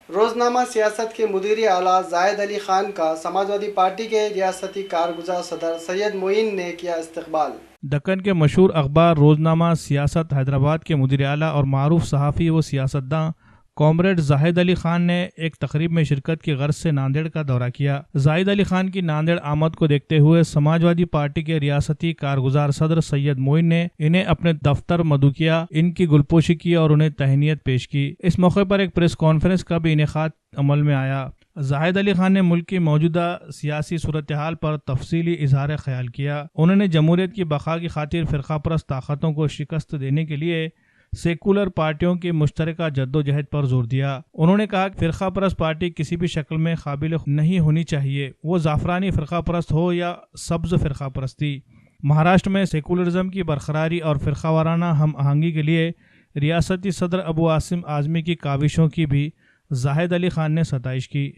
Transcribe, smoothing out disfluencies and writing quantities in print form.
روزنامہ سیاست کے مدیر اعلیٰ زاہد علی خان کا سماجوادی پارٹی کے ریاستی کارگزار صدر سید معین نے کیا استقبال۔ دکن کے مشہور اخبار روزنامہ سیاست حیدرآباد کے مدیر اعلیٰ اور معروف صحافی و سیاستداں کامریڈ زاہد علی خان نے ایک تقریب میں شرکت کی غرض سے ناندیڑ کا دورہ کیا۔ زاہد علی خان کی ناندیڑ آمد کو دیکھتے ہوئے سماجوادی پارٹی کے ریاستی کارگزار صدر سید معین نے انہیں اپنے دفتر مدعو کیا، ان کی گلپوشی کی اور انہیں تہنیت پیش کی۔ اس موقع پر ایک پریس کانفرنس کا بھی انعقاد عمل میں آیا۔ زاہد علی خان نے ملک کی موجودہ سیاسی صورتحال پر تفصیلی اظہار خیال کیا۔ انہوں نے جمہوریت کی بقا کی خاطر فرقہ پرست طاقتوں کو شکست دینے کے لیے سیکولر پارٹیوں کی مشترکہ جدوجہد پر زور دیا۔ انہوں نے کہا کہ فرقہ پرست پارٹی کسی بھی شکل میں قابل نہیں ہونی چاہیے، وہ زعفرانی فرقہ پرست ہو یا سبز فرقہ پرستی۔ مہاراشٹر میں سیکولرزم کی برقراری اور فرقہ وارانہ ہم آہنگی کے لیے ریاستی صدر ابو عاصم اعظمی کی کاوشوں کی بھی زاہد علی خان نے ستائش کی۔